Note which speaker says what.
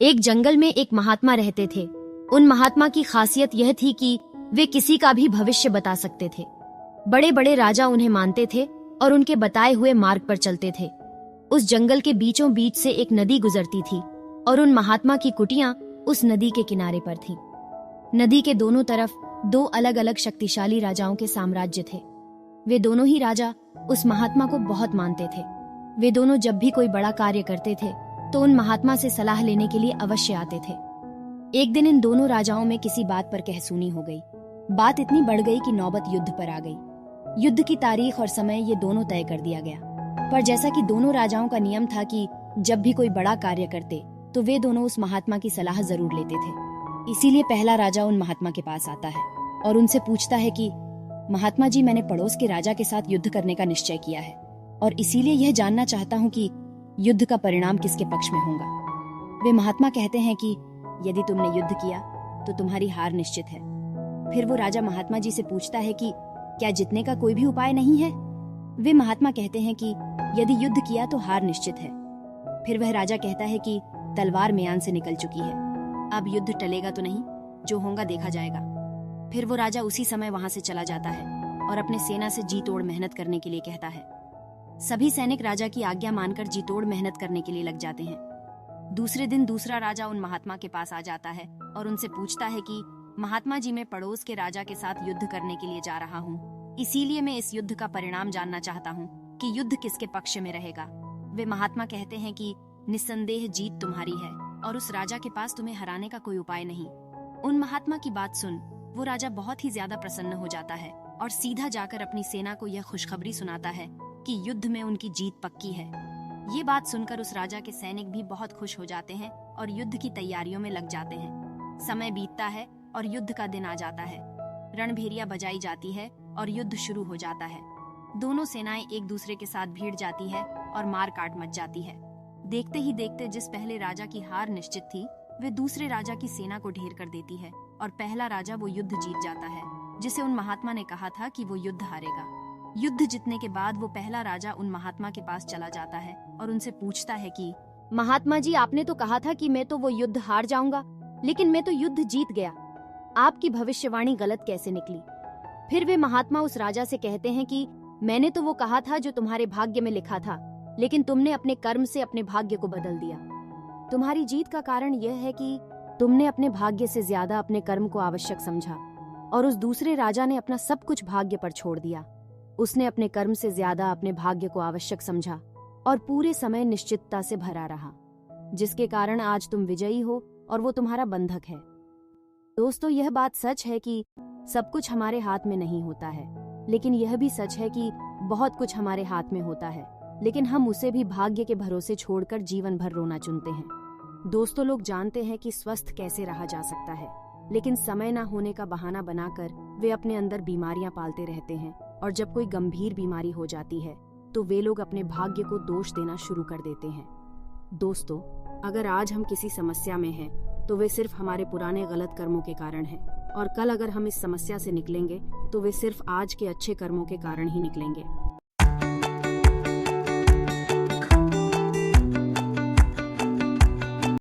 Speaker 1: एक जंगल में एक महात्मा रहते थे। उन महात्मा की खासियत यह थी कि वे किसी का भी भविष्य बता सकते थे। बड़े बड़े राजा उन्हें मानते थे और उनके बताए हुए मार्ग पर चलते थे। उस जंगल के बीचों बीच से एक नदी गुजरती थी और उन महात्मा की कुटियां उस नदी के किनारे पर थीं। नदी के दोनों तरफ दो अलग अलग शक्तिशाली राजाओं के साम्राज्य थे। वे दोनों ही राजा उस महात्मा को बहुत मानते थे। वे दोनों जब भी कोई बड़ा कार्य करते थे तो उन महात्मा से सलाह लेने के लिए अवश्य आते थे। एक दिन इन दोनों राजाओं में किसी बात पर कहसुनी हो गई। बात इतनी बढ़ गई कि नौबत युद्ध पर आ गई। युद्ध की तारीख और समय ये दोनों तय कर दिया गया। पर जैसा कि दोनों राजाओं का नियम था कि जब भी कोई बड़ा कार्य करते तो वे दोनों उस महात्मा की सलाह जरूर लेते थे। इसीलिए पहला राजा उन महात्मा के पास आता है और उनसे पूछता है कि महात्मा जी, मैंने पड़ोस के राजा के साथ युद्ध करने का निश्चय किया है और इसीलिए यह जानना चाहता हूँ कि युद्ध का परिणाम किसके पक्ष में होगा। वे महात्मा कहते हैं कि यदि तुमने युद्ध किया तो तुम्हारी हार निश्चित है। फिर वो राजा महात्मा जी से पूछता है कि क्या जीतने का कोई भी उपाय नहीं है। वे महात्मा कहते हैं कि यदि युद्ध किया तो हार निश्चित है। फिर वह राजा कहता है कि तलवार म्यान से निकल चुकी है, अब युद्ध टलेगा तो नहीं, जो होगा देखा जाएगा। फिर वो राजा उसी समय वहां से चला जाता है और अपने सेना से जी तोड़ मेहनत करने के लिए कहता है। सभी सैनिक राजा की आज्ञा मानकर जी तोड़ मेहनत करने के लिए लग जाते हैं। दूसरे दिन दूसरा राजा उन महात्मा के पास आ जाता है और उनसे पूछता है कि महात्मा जी, मैं पड़ोस के राजा के साथ युद्ध करने के लिए जा रहा हूँ, इसीलिए मैं इस युद्ध का परिणाम जानना चाहता हूँ कि युद्ध किसके पक्ष में रहेगा। वे महात्मा कहते हैं कि निस्संदेह जीत तुम्हारी है और उस राजा के पास तुम्हें हराने का कोई उपाय नहीं। उन महात्मा की बात सुन वो राजा बहुत ही ज्यादा प्रसन्न हो जाता है और सीधा जाकर अपनी सेना को यह खुशखबरी सुनाता है कि युद्ध में उनकी जीत पक्की है। ये बात सुनकर उस राजा के सैनिक भी बहुत खुश हो जाते हैं और युद्ध की तैयारियों में लग जाते हैं। समय बीतता है और युद्ध का दिन आ जाता है। रणभेरिया बजाई जाती है और युद्ध शुरू हो जाता है। दोनों सेनाएं एक दूसरे के साथ भिड़ जाती है और मार काट मच जाती है। देखते ही देखते जिस पहले राजा की हार निश्चित थी वे दूसरे राजा की सेना को ढेर कर देती है और पहला राजा वो युद्ध जीत जाता है जिसे उन महात्मा ने कहा था कि वो युद्ध हारेगा। युद्ध जीतने के बाद वो पहला राजा उन महात्मा के पास चला जाता है और उनसे पूछता है कि महात्मा जी, आपने तो कहा था कि मैं तो वो युद्ध हार जाऊंगा, लेकिन मैं तो युद्ध जीत गया। आपकी भविष्यवाणी गलत कैसे निकली। फिर वे महात्मा उस राजा से कहते हैं कि मैंने तो वो कहा था जो तुम्हारे भाग्य में लिखा था, लेकिन तुमने अपने कर्म से अपने भाग्य को बदल दिया। तुम्हारी जीत का कारण यह है कि तुमने अपने भाग्य से ज्यादा अपने कर्म को आवश्यक समझा और उस दूसरे राजा ने अपना सब कुछ भाग्य पर छोड़ दिया। उसने अपने कर्म से ज्यादा अपने भाग्य को आवश्यक समझा और पूरे समय निश्चितता से भरा रहा, जिसके कारण आज तुम विजयी हो और वो तुम्हारा बंधक है। दोस्तों, यह बात सच है कि सब कुछ हमारे हाथ में नहीं होता है, लेकिन यह भी सच है कि बहुत कुछ हमारे हाथ में होता है, लेकिन हम उसे भी भाग्य के भरोसे छोड़कर जीवन भर रोना चुनते हैं। दोस्तों, लोग जानते हैं कि स्वस्थ कैसे रहा जा सकता है, लेकिन समय ना होने का बहाना बनाकर वे अपने अंदर बीमारियां पालते रहते हैं और जब कोई गंभीर बीमारी हो जाती है तो वे लोग अपने भाग्य को दोष देना शुरू कर देते हैं। दोस्तों, अगर आज हम किसी समस्या में हैं तो वे सिर्फ हमारे पुराने गलत कर्मों के कारण हैं और कल अगर हम इस समस्या से निकलेंगे तो वे सिर्फ आज के अच्छे कर्मों के कारण ही निकलेंगे।